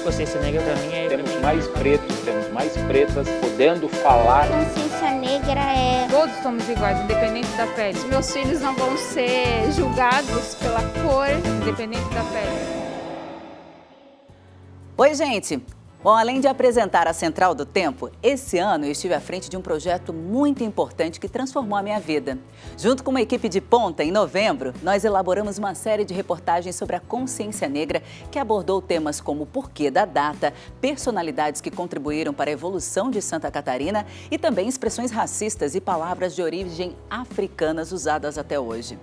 Consciência negra para mim é... Temos mais pretos, temos mais pretas podendo falar. Consciência negra é... Todos somos iguais, independente da pele. Os meus filhos não vão ser julgados pela cor, Independente da pele. Oi, gente! Bom, além de apresentar a Central do Tempo, esse ano eu estive à frente de um projeto muito importante que transformou a minha vida. Junto com uma equipe de ponta, em novembro, nós elaboramos uma série de reportagens sobre a consciência negra que abordou temas como o porquê da data, personalidades que contribuíram para a evolução de Santa Catarina e também expressões racistas e palavras de origem africanas usadas até hoje.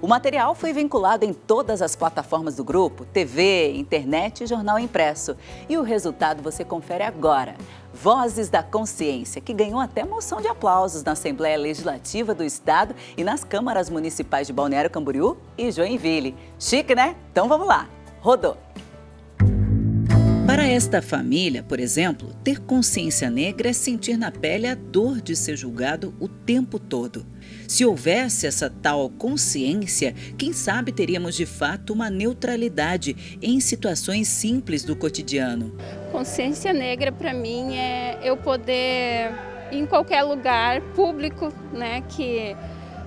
O material foi vinculado em todas as plataformas do grupo, TV, internet e jornal impresso. E o resultado você confere agora. Vozes da Consciência, que ganhou até moção de aplausos na Assembleia Legislativa do Estado e nas câmaras municipais de Balneário Camboriú e Joinville. Chique, né? Então vamos lá. Rodou! Para esta família, por exemplo, ter consciência negra é sentir na pele a dor de ser julgado o tempo todo. Se houvesse essa tal consciência, quem sabe teríamos de fato uma neutralidade em situações simples do cotidiano. consciência negra para mim é eu poder ir em qualquer lugar público, né, que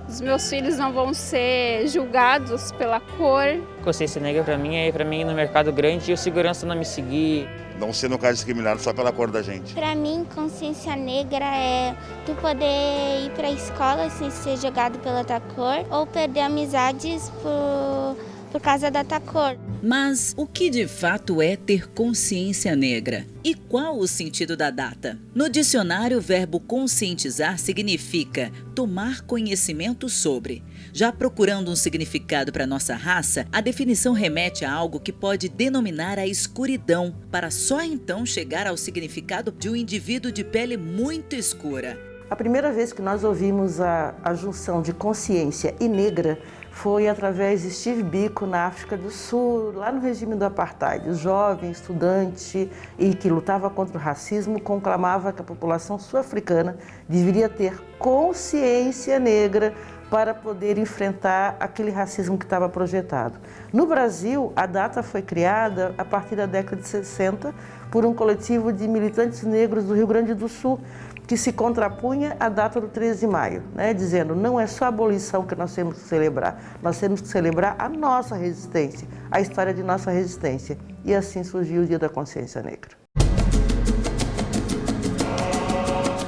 os meus filhos não vão ser julgados pela cor. Consciência negra para mim é ir no mercado grande e o segurança não me seguir. Não ser, no caso, discriminado só pela cor da gente. Para mim, consciência negra é tu poder ir para a escola sem ser julgado pela tua cor ou perder amizades por causa da tua cor. Mas o que de fato é ter consciência negra? E qual o sentido da data? No dicionário, o verbo conscientizar significa tomar conhecimento sobre. Já procurando um significado para nossa raça, a definição remete a algo que pode denominar a escuridão, para só então chegar ao significado de um indivíduo de pele muito escura. A primeira vez que nós ouvimos a junção de consciência e negra foi através de Steve Biko na África do Sul, lá no regime do apartheid. O jovem estudante e que lutava contra o racismo conclamava que a população sul-africana deveria ter consciência negra para poder enfrentar aquele racismo que estava projetado. No Brasil, a data foi criada a partir da década de 60 por um coletivo de militantes negros do Rio Grande do Sul, que se contrapunha à data do 13 de maio, né, dizendo não é só a abolição que nós temos que celebrar, nós temos que celebrar a nossa resistência, a história de nossa resistência. E assim surgiu o Dia da Consciência Negra.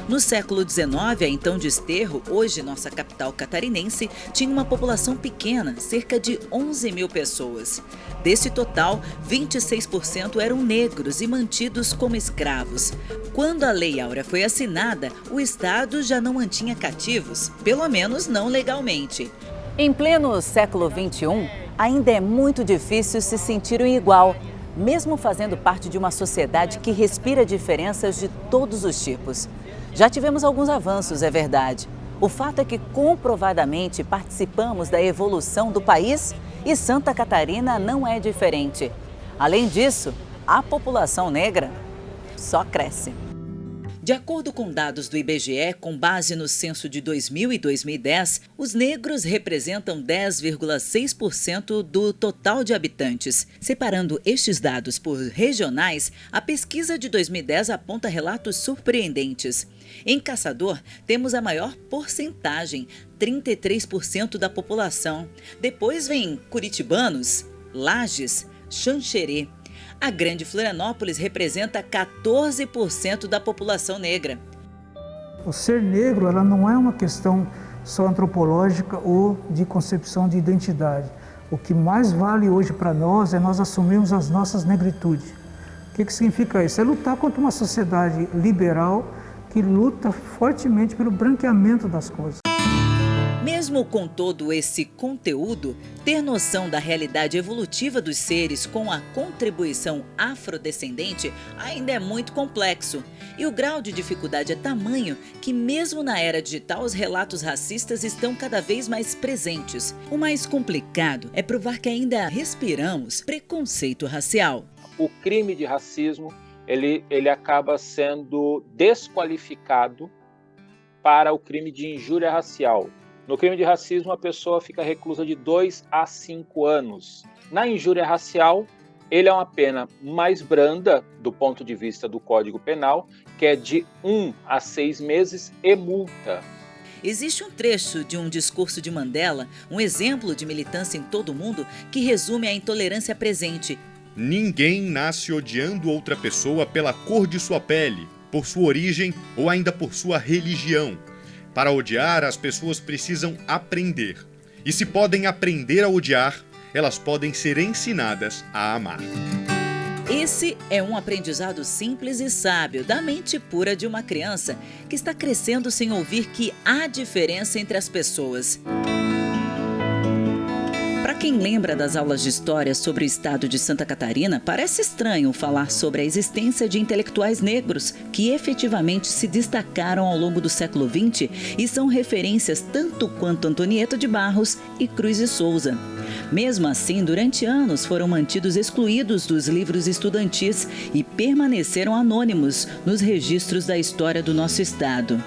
No século XIX, a então Desterro, hoje nossa capital catarinense, tinha uma população pequena, cerca de 11 mil pessoas. Desse total, 26% eram negros e mantidos como escravos. Quando a Lei Áurea foi assinada, o Estado já não mantinha cativos, pelo menos não legalmente. Em pleno século XXI, ainda é muito difícil se sentir um igual, mesmo fazendo parte de uma sociedade que respira diferenças de todos os tipos. Já tivemos alguns avanços, é verdade. O fato é que comprovadamente participamos da evolução do país e Santa Catarina não é diferente. Além disso, a população negra só cresce. De acordo com dados do IBGE, com base no censo de 2000 e 2010, os negros representam 10,6% do total de habitantes. Separando estes dados por regionais, a pesquisa de 2010 aponta relatos surpreendentes. Em Caçador, temos a maior porcentagem, 33% da população. Depois vem curitibanos, Lages, Xanxerê. A Grande Florianópolis representa 14% da população negra. O ser negro ela não é uma questão só antropológica ou de concepção de identidade. O que mais vale hoje para nós é nós assumirmos as nossas negritudes. O que significa isso? É lutar contra uma sociedade liberal que luta fortemente pelo branqueamento das coisas. Mesmo com todo esse conteúdo, ter noção da realidade evolutiva dos seres com a contribuição afrodescendente ainda é muito complexo. E o grau de dificuldade é tamanho que, mesmo na era digital, os relatos racistas estão cada vez mais presentes. O mais complicado é provar que ainda respiramos preconceito racial. O crime de racismo, ele acaba sendo desqualificado para o crime de injúria racial. No crime de racismo, a pessoa fica reclusa de 2 a 5 anos. Na injúria racial, ele é uma pena mais branda do ponto de vista do Código Penal, que é de 1 a 6 meses e multa. Existe um trecho de um discurso de Mandela, um exemplo de militância em todo o mundo, que resume a intolerância presente. Ninguém nasce odiando outra pessoa pela cor de sua pele, por sua origem ou ainda por sua religião. Para odiar, as pessoas precisam aprender. E se podem aprender a odiar, elas podem ser ensinadas a amar. Esse é um aprendizado simples e sábio da mente pura de uma criança que está crescendo sem ouvir que há diferença entre as pessoas. Para quem lembra das aulas de história sobre o estado de Santa Catarina, parece estranho falar sobre a existência de intelectuais negros que efetivamente se destacaram ao longo do século XX e são referências tanto quanto Antonieta de Barros e Cruz de Souza. Mesmo assim, durante anos foram mantidos excluídos dos livros estudantis e permaneceram anônimos nos registros da história do nosso estado.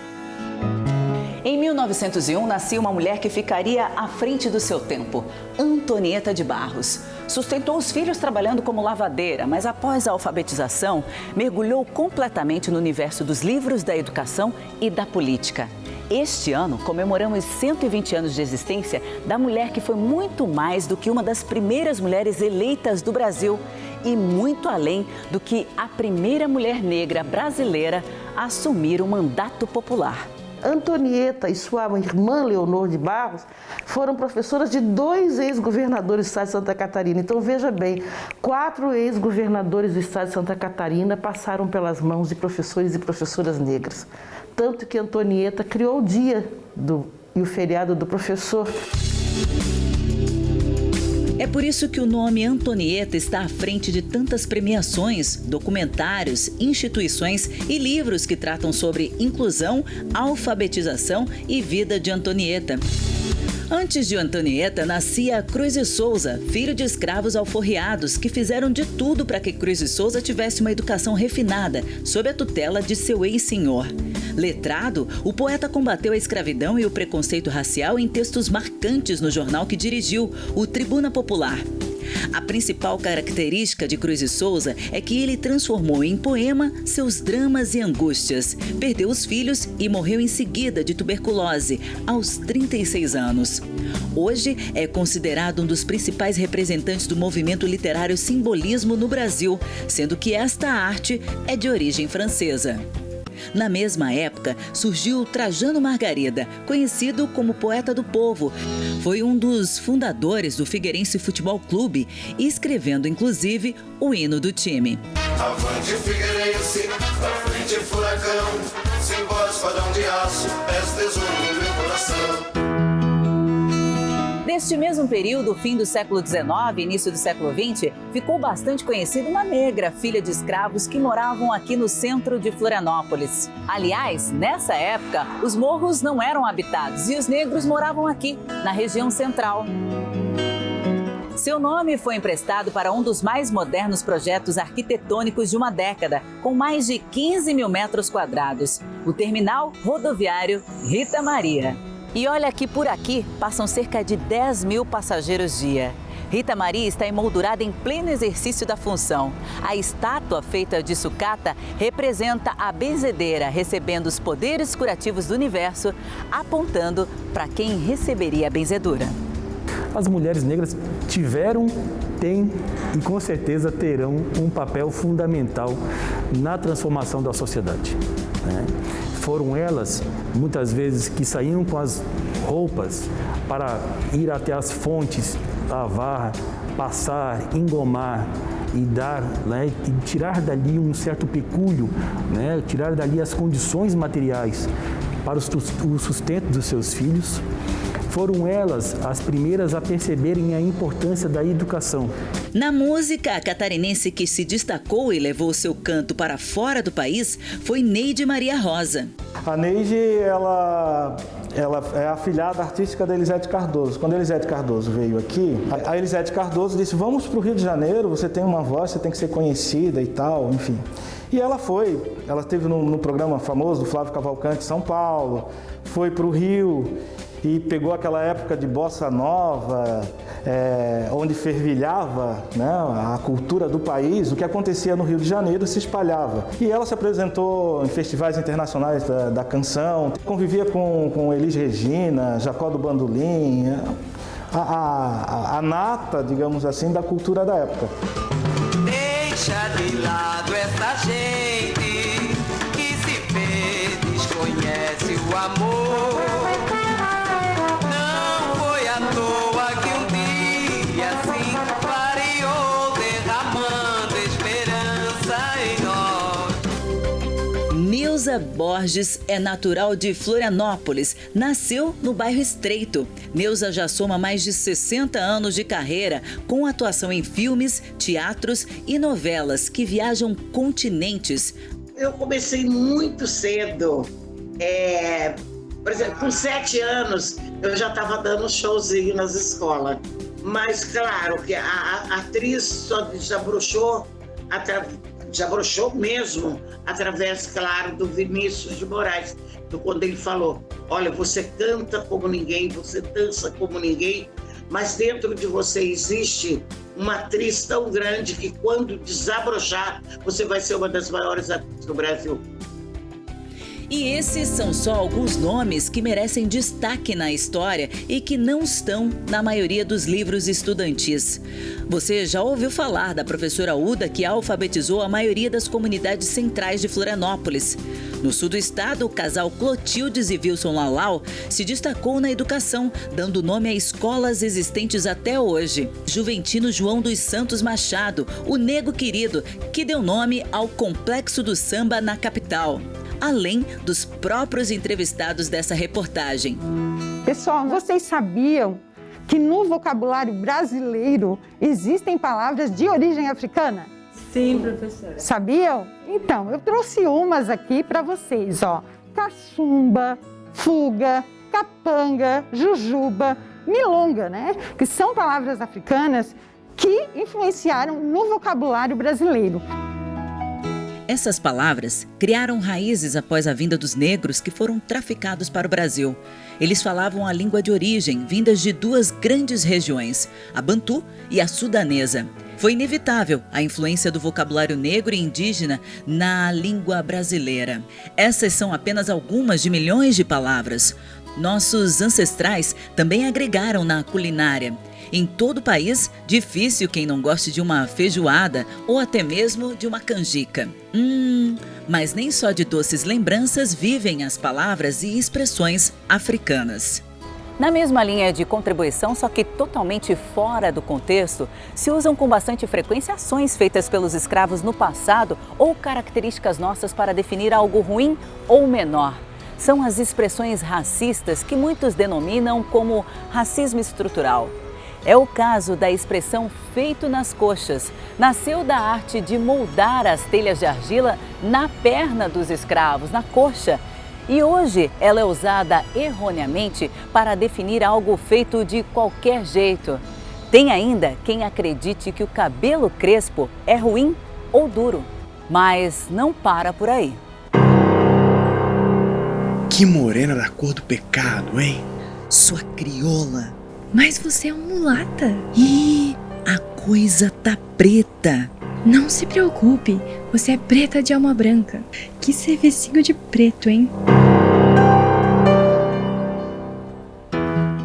Em 1901, nascia uma mulher que ficaria à frente do seu tempo, Antonieta de Barros. Sustentou os filhos trabalhando como lavadeira, mas após a alfabetização, mergulhou completamente no universo dos livros, da educação e da política. Este ano, comemoramos 120 anos de existência da mulher que foi muito mais do que uma das primeiras mulheres eleitas do Brasil e muito além do que a primeira mulher negra brasileira a assumir o mandato popular. Antonieta e sua irmã Leonor de Barros foram professoras de 2 ex-governadores do estado de Santa Catarina. Então, veja bem, 4 ex-governadores do estado de Santa Catarina passaram pelas mãos de professores e professoras negras. Tanto que Antonieta criou o dia e o feriado do professor. É por isso que o nome Antonieta está à frente de tantas premiações, documentários, instituições e livros que tratam sobre inclusão, alfabetização e vida de Antonieta. Antes de Antonieta, nascia Cruz de Souza, filho de escravos alforriados, que fizeram de tudo para que Cruz de Souza tivesse uma educação refinada, sob a tutela de seu ex-senhor. Letrado, o poeta combateu a escravidão e o preconceito racial em textos marcantes no jornal que dirigiu, o Tribuna Popular. A principal característica de Cruz de Souza é que ele transformou em poema seus dramas e angústias. Perdeu os filhos e morreu em seguida de tuberculose, aos 36 anos. Hoje é considerado um dos principais representantes do movimento literário simbolismo no Brasil, sendo que esta arte é de origem francesa. Na mesma época, surgiu Trajano Margarida, conhecido como poeta do povo. Foi um dos fundadores do Figueirense Futebol Clube, escrevendo inclusive o hino do time. Avante Figueirense, pra frente furacão, sem voz, padrão de aço, és tesouro no meu coração. Neste mesmo período, fim do século XIX e início do século XX, ficou bastante conhecida uma negra, filha de escravos que moravam aqui no centro de Florianópolis. Aliás, nessa época, os morros não eram habitados e os negros moravam aqui, na região central. Seu nome foi emprestado para um dos mais modernos projetos arquitetônicos de uma década, com mais de 15 mil metros quadrados, o terminal rodoviário Rita Maria. E olha que por aqui passam cerca de 10 mil passageiros dia. Rita Maria está emoldurada em pleno exercício da função. A estátua feita de sucata representa a benzedeira recebendo os poderes curativos do universo, apontando para quem receberia a benzedura. As mulheres negras tiveram, têm e com certeza terão um papel fundamental na transformação da sociedade, né? Foram elas, muitas vezes, que saíam com as roupas para ir até as fontes, lavar, passar, engomar e dar, né, e tirar dali um certo pecúlio, né, tirar dali as condições materiais para o sustento dos seus filhos. Foram elas as primeiras a perceberem a importância da educação. Na música, a catarinense que se destacou e levou seu canto para fora do país foi Neide Maria Rosa. A Neide, ela é afilhada artística da Elisete Cardoso. Quando a Elisete Cardoso veio aqui, a Elisete Cardoso disse: vamos para o Rio de Janeiro, você tem uma voz, você tem que ser conhecida e tal, enfim. E ela foi, ela esteve no programa famoso do Flávio Cavalcante em São Paulo, foi para o Rio. e pegou aquela época de bossa nova, onde fervilhava, né, a cultura do país, o que acontecia no Rio de Janeiro se espalhava. E ela se apresentou em festivais internacionais da canção, convivia com Elis Regina, Jacó do Bandolim, a nata, digamos assim, da cultura da época. Deixa de lado essa gente que se vê, desconhece o amor. Não foi à toa que um dia assim variou, derramando esperança em nós. Neuza Borges é natural de Florianópolis, nasceu no bairro Estreito. Neuza já soma mais de 60 anos de carreira, com atuação em filmes, teatros e novelas que viajam continentes. Eu comecei muito cedo, por exemplo, com 7 anos eu já estava dando showzinho nas escolas. Mas claro que a atriz só desabrochou mesmo através, claro, do Vinícius de Moraes, quando ele falou: olha, você canta como ninguém, você dança como ninguém, mas dentro de você existe uma atriz tão grande que quando desabrochar, você vai ser uma das maiores atrizes do Brasil. E esses são só alguns nomes que merecem destaque na história e que não estão na maioria dos livros estudantis. Você já ouviu falar da professora Uda, que alfabetizou a maioria das comunidades centrais de Florianópolis. No sul do estado, o casal Clotildes e Wilson Lalau se destacou na educação, dando nome a escolas existentes até hoje. Juventino João dos Santos Machado, o Nego Querido, que deu nome ao Complexo do Samba na capital. Além dos próprios entrevistados dessa reportagem. Pessoal, vocês sabiam que no vocabulário brasileiro existem palavras de origem africana? Sim, professora. Sabiam? Então, eu trouxe umas aqui para vocês, ó. Cachumba, fuga, capanga, jujuba, milonga, né? Que são palavras africanas que influenciaram no vocabulário brasileiro. Essas palavras criaram raízes após a vinda dos negros que foram traficados para o Brasil. Eles falavam a língua de origem, vindas de duas grandes regiões, a bantu e a sudanesa. Foi inevitável a influência do vocabulário negro e indígena na língua brasileira. Essas são apenas algumas de milhões de palavras. Nossos ancestrais também agregaram na culinária. Em todo o país, difícil quem não goste de uma feijoada ou até mesmo de uma canjica. Mas nem só de doces lembranças vivem as palavras e expressões africanas. Na mesma linha de contribuição, só que totalmente fora do contexto, se usam com bastante frequência ações feitas pelos escravos no passado ou características nossas para definir algo ruim ou menor. São as expressões racistas que muitos denominam como racismo estrutural. É o caso da expressão feito nas coxas. Nasceu da arte de moldar as telhas de argila na perna dos escravos, na coxa. E hoje ela é usada erroneamente para definir algo feito de qualquer jeito. Tem ainda quem acredite que o cabelo crespo é ruim ou duro. Mas não para por aí. Que morena da cor do pecado, hein? Sua crioula. Mas você é um mulata. Ih, a coisa tá preta. Não se preocupe, você é preta de alma branca. Que servicinho de preto, hein?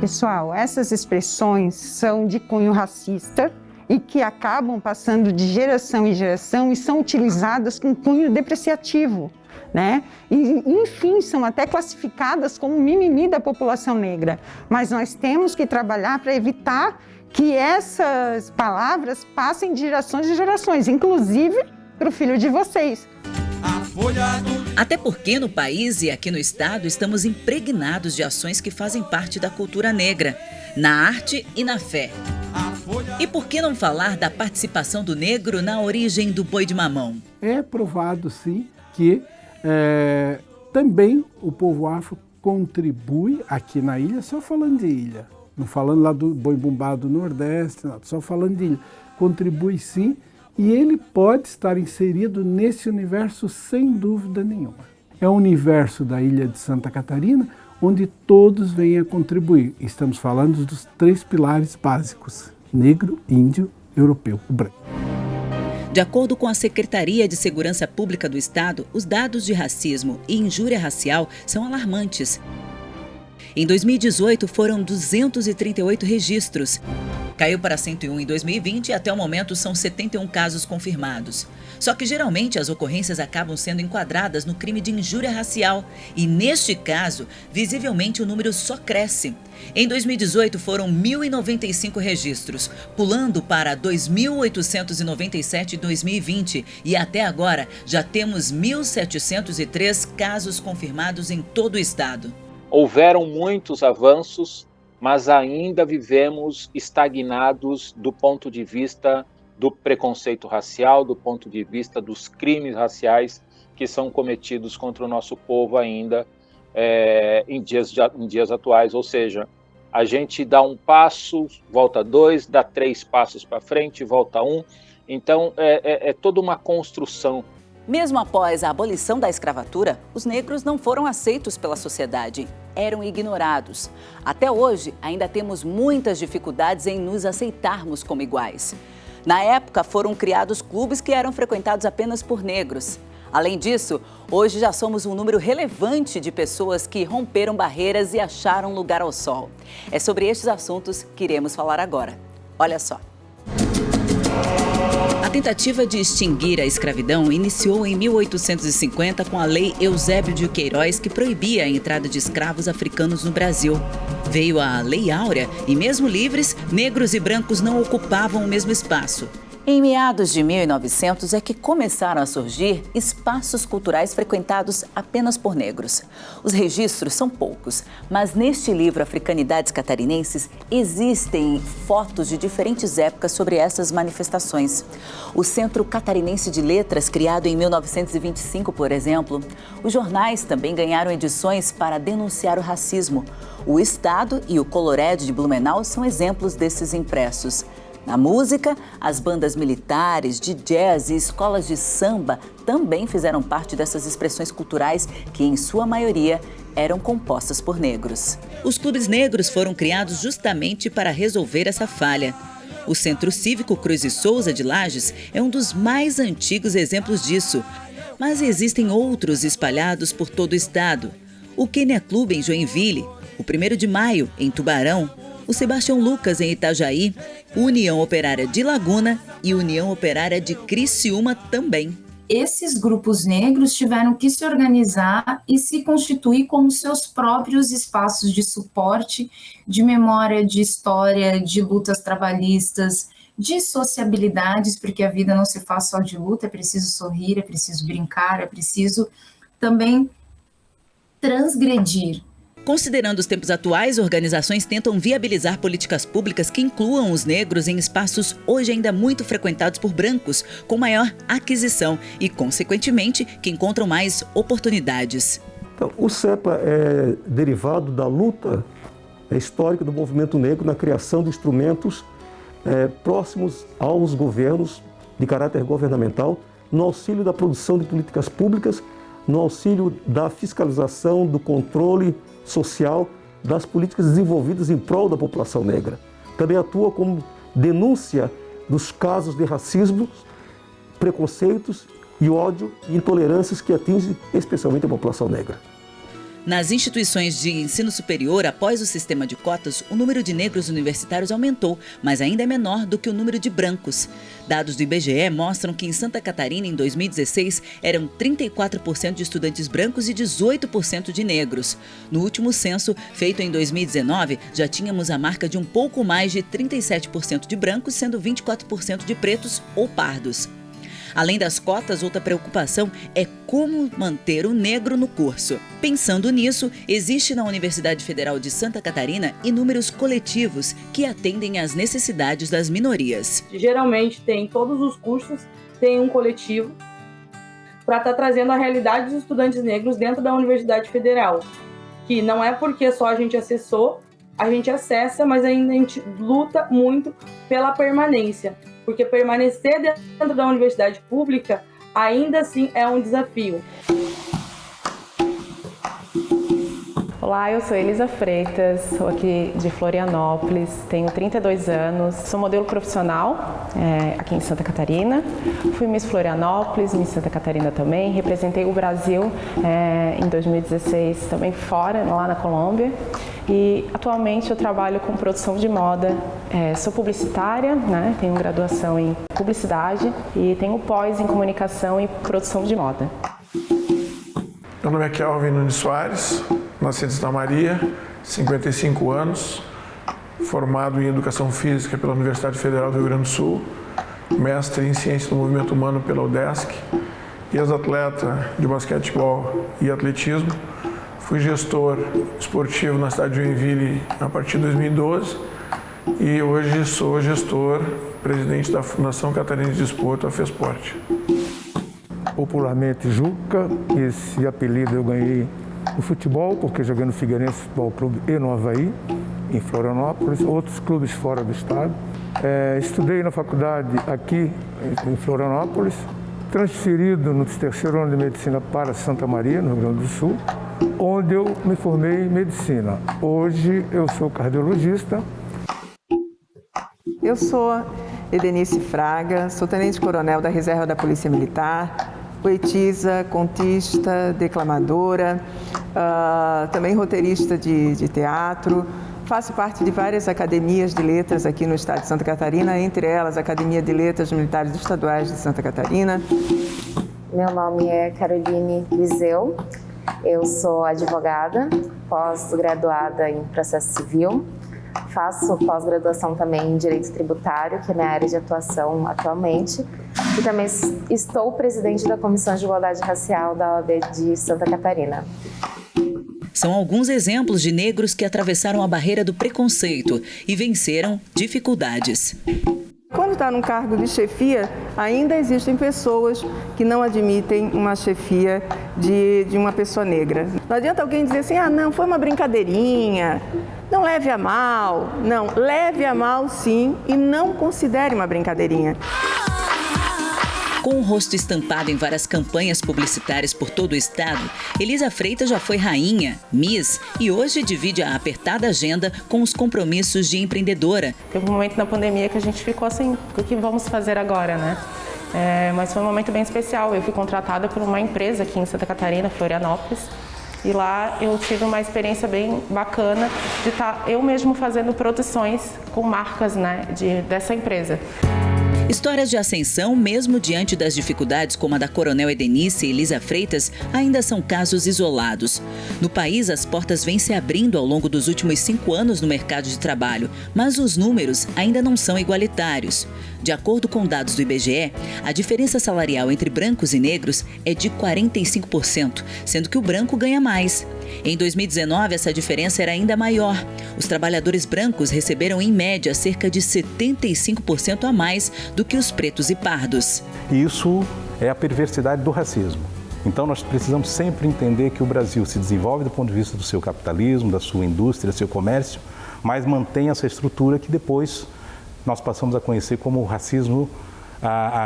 Pessoal, essas expressões são de cunho racista e que acabam passando de geração em geração e são utilizadas com cunho depreciativo, né? E, enfim, são até classificadas como mimimi da população negra. Mas nós temos que trabalhar para evitar que essas palavras passem de gerações em gerações, inclusive para o filho de vocês. Até porque no país e aqui no estado estamos impregnados de ações que fazem parte da cultura negra, na arte e na fé. E por que não falar da participação do negro na origem do boi de mamão? É provado, sim, que também o povo afro contribui aqui na ilha, só falando de ilha, não falando lá do boi bumbá do Nordeste, não, só falando de ilha. Contribui sim, e ele pode estar inserido nesse universo sem dúvida nenhuma. É o universo da ilha de Santa Catarina, onde todos vêm a contribuir. Estamos falando dos 3 pilares básicos: negro, índio, europeu, branco. De acordo com a Secretaria de Segurança Pública do Estado, os dados de racismo e injúria racial são alarmantes. Em 2018, foram 238 registros. Caiu para 101 em 2020 e até o momento são 71 casos confirmados. Só que geralmente as ocorrências acabam sendo enquadradas no crime de injúria racial e, neste caso, visivelmente o número só cresce. Em 2018 foram 1.095 registros, pulando para 2.897 em 2020 e até agora já temos 1.703 casos confirmados em todo o estado. Houveram muitos avanços, mas ainda vivemos estagnados do ponto de vista do preconceito racial, do ponto de vista dos crimes raciais que são cometidos contra o nosso povo ainda em dias atuais. Ou seja, a gente dá um passo, volta 2, dá 3 passos para frente, volta 1. Então, é toda uma construção. Mesmo após a abolição da escravatura, os negros não foram aceitos pela sociedade, eram ignorados. Até hoje, ainda temos muitas dificuldades em nos aceitarmos como iguais. Na época, foram criados clubes que eram frequentados apenas por negros. Além disso, hoje já somos um número relevante de pessoas que romperam barreiras e acharam lugar ao sol. É sobre estes assuntos que iremos falar agora. Olha só. A tentativa de extinguir a escravidão iniciou em 1850 com a Lei Eusébio de Queiroz, que proibia a entrada de escravos africanos no Brasil. Veio a Lei Áurea e, mesmo livres, negros e brancos não ocupavam o mesmo espaço. Em meados de 1900 é que começaram a surgir espaços culturais frequentados apenas por negros. Os registros são poucos, mas neste livro Africanidades Catarinenses existem fotos de diferentes épocas sobre essas manifestações. O Centro Catarinense de Letras, criado em 1925, por exemplo. Os jornais também ganharam edições para denunciar o racismo. O Estado e o Colored de Blumenau são exemplos desses impressos. Na música, as bandas militares, de jazz e escolas de samba também fizeram parte dessas expressões culturais que, em sua maioria, eram compostas por negros. Os clubes negros foram criados justamente para resolver essa falha. O Centro Cívico Cruz e Souza de Lages é um dos mais antigos exemplos disso, mas existem outros espalhados por todo o estado. O Quênia Clube em Joinville, o 1º de Maio em Tubarão, o Sebastião Lucas em Itajaí, União Operária de Laguna e União Operária de Criciúma também. Esses grupos negros tiveram que se organizar e se constituir como seus próprios espaços de suporte, de memória, de história, de lutas trabalhistas, de sociabilidades, porque a vida não se faz só de luta, é preciso sorrir, é preciso brincar, é preciso também transgredir. Considerando os tempos atuais, organizações tentam viabilizar políticas públicas que incluam os negros em espaços hoje ainda muito frequentados por brancos, com maior aquisição e, consequentemente, que encontram mais oportunidades. Então, o CEPA é derivado da luta histórica do movimento negro na criação de instrumentos próximos aos governos de caráter governamental, no auxílio da produção de políticas públicas, no auxílio da fiscalização, do controle social das políticas desenvolvidas em prol da população negra. Também atua como denúncia dos casos de racismo, preconceitos e ódio e intolerâncias que atingem especialmente a população negra. Nas instituições de ensino superior, após o sistema de cotas, o número de negros universitários aumentou, mas ainda é menor do que o número de brancos. Dados do IBGE mostram que em Santa Catarina, em 2016, eram 34% de estudantes brancos e 18% de negros. No último censo, feito em 2019, já tínhamos a marca de um pouco mais de 37% de brancos, sendo 24% de pretos ou pardos. Além das cotas, outra preocupação é como manter o negro no curso. Pensando nisso, existe na Universidade Federal de Santa Catarina inúmeros coletivos que atendem às necessidades das minorias. Geralmente tem todos os cursos, tem um coletivo para estar trazendo a realidade dos estudantes negros dentro da Universidade Federal, que não é porque só a gente acessou, a gente acessa, mas ainda a gente luta muito pela permanência. Porque permanecer dentro da universidade pública ainda assim é um desafio. Olá, eu sou Elisa Freitas, sou aqui de Florianópolis, tenho 32 anos, sou modelo profissional aqui em Santa Catarina. Fui Miss Florianópolis, Miss Santa Catarina também, representei o Brasil em 2016 também fora, lá na Colômbia. E atualmente eu trabalho com produção de moda, sou publicitária, né? Tenho graduação em publicidade e tenho pós em comunicação e produção de moda. Meu nome é Kelvin Nunes Soares, nasci em Santa Maria, 55 anos, formado em Educação Física pela Universidade Federal do Rio Grande do Sul, mestre em Ciência do Movimento Humano pela UDESC, ex-atleta de basquetebol e atletismo. Fui gestor esportivo na cidade de Joinville a partir de 2012 e hoje sou gestor, presidente da Fundação Catarinense de Desporto, a FESPORT. Popularmente Juca, esse apelido eu ganhei no futebol, porque joguei no Figueirense Futebol Clube e no Avaí, em Florianópolis, outros clubes fora do estado. Estudei na faculdade aqui em Florianópolis, transferido no terceiro ano de medicina para Santa Maria, no Rio Grande do Sul, onde eu me formei em medicina. Hoje eu sou cardiologista. Eu sou Edenice Fraga, sou tenente-coronel da Reserva da Polícia Militar, poetisa, contista, declamadora, também roteirista de teatro. Faço parte de várias academias de letras aqui no estado de Santa Catarina, entre elas a Academia de Letras Militares Estaduais de Santa Catarina. Meu nome é Caroline Liseu, eu sou advogada, pós-graduada em processo civil. Faço pós-graduação também em Direito Tributário, que é minha área de atuação atualmente. E também estou presidente da Comissão de Igualdade Racial da OAB de Santa Catarina. São alguns exemplos de negros que atravessaram a barreira do preconceito e venceram dificuldades. Quando está num cargo de chefia, ainda existem pessoas que não admitem uma chefia de uma pessoa negra. Não adianta alguém dizer assim, não, foi uma brincadeirinha, não leve a mal. Não, leve a mal sim e não considere uma brincadeirinha. Com o rosto estampado em várias campanhas publicitárias por todo o estado, Elisa Freitas já foi rainha, Miss e hoje divide a apertada agenda com os compromissos de empreendedora. Teve um momento na pandemia que a gente ficou assim, o que vamos fazer agora, né? Mas foi um momento bem especial. Eu fui contratada por uma empresa aqui em Santa Catarina, Florianópolis, e lá eu tive uma experiência bem bacana de estar eu mesmo fazendo produções com marcas, né, dessa empresa. Histórias de ascensão, mesmo diante das dificuldades como a da Coronel Edenice e Elisa Freitas, ainda são casos isolados. No país, as portas vêm se abrindo ao longo dos últimos 5 anos no mercado de trabalho, mas os números ainda não são igualitários. De acordo com dados do IBGE, a diferença salarial entre brancos e negros é de 45%, sendo que o branco ganha mais. Em 2019, essa diferença era ainda maior. Os trabalhadores brancos receberam, em média, cerca de 75% a mais do que os pretos e pardos. Isso é a perversidade do racismo. Então, nós precisamos sempre entender que o Brasil se desenvolve do ponto de vista do seu capitalismo, da sua indústria, do seu comércio, mas mantém essa estrutura que depois nós passamos a conhecer como o racismo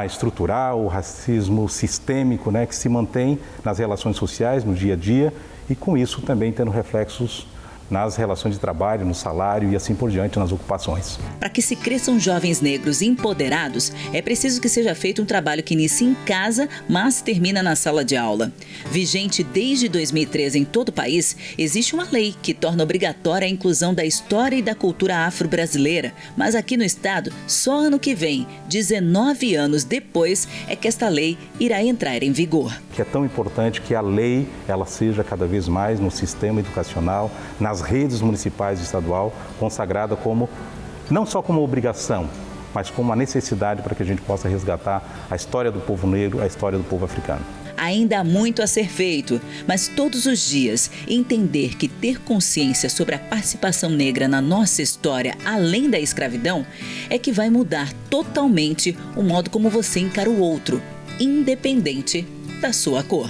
estrutural, o racismo sistêmico, né, que se mantém nas relações sociais, no dia a dia, e com isso também tendo reflexos nas relações de trabalho, no salário e assim por diante nas ocupações. Para que se cresçam jovens negros empoderados, é preciso que seja feito um trabalho que inicia em casa, mas termina na sala de aula. Vigente desde 2013 em todo o país, existe uma lei que torna obrigatória a inclusão da história e da cultura afro-brasileira, mas aqui no estado, só ano que vem, 19 anos depois, é que esta lei irá entrar em vigor. Que é tão importante que a lei ela seja cada vez mais no sistema educacional, nas redes municipais e estadual, consagrada como, não só como obrigação, mas como uma necessidade para que a gente possa resgatar a história do povo negro, a história do povo africano. Ainda há muito a ser feito, mas todos os dias entender que ter consciência sobre a participação negra na nossa história, além da escravidão, é que vai mudar totalmente o modo como você encara o outro, independente da sua cor.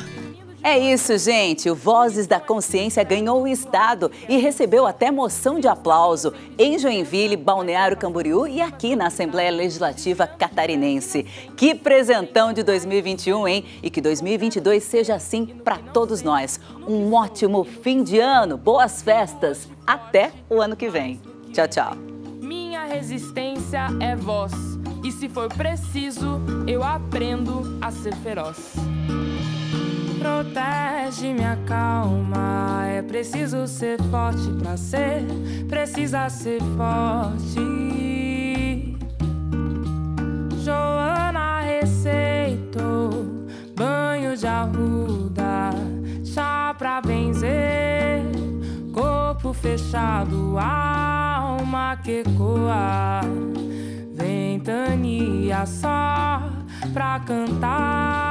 É isso, gente. O Vozes da Consciência ganhou o estado e recebeu até moção de aplauso em Joinville, Balneário Camboriú e aqui na Assembleia Legislativa Catarinense. Que presentão de 2021, hein? E que 2022 seja assim para todos nós. Um ótimo fim de ano, boas festas. Até o ano que vem. Tchau, tchau. Minha resistência é voz. E se for preciso, eu aprendo a ser feroz. Protege minha calma, é preciso ser forte pra ser, precisa ser forte. Joana receitou banho de arruda, chá pra benzer, corpo fechado, alma que ecoa. Ventania só pra cantar.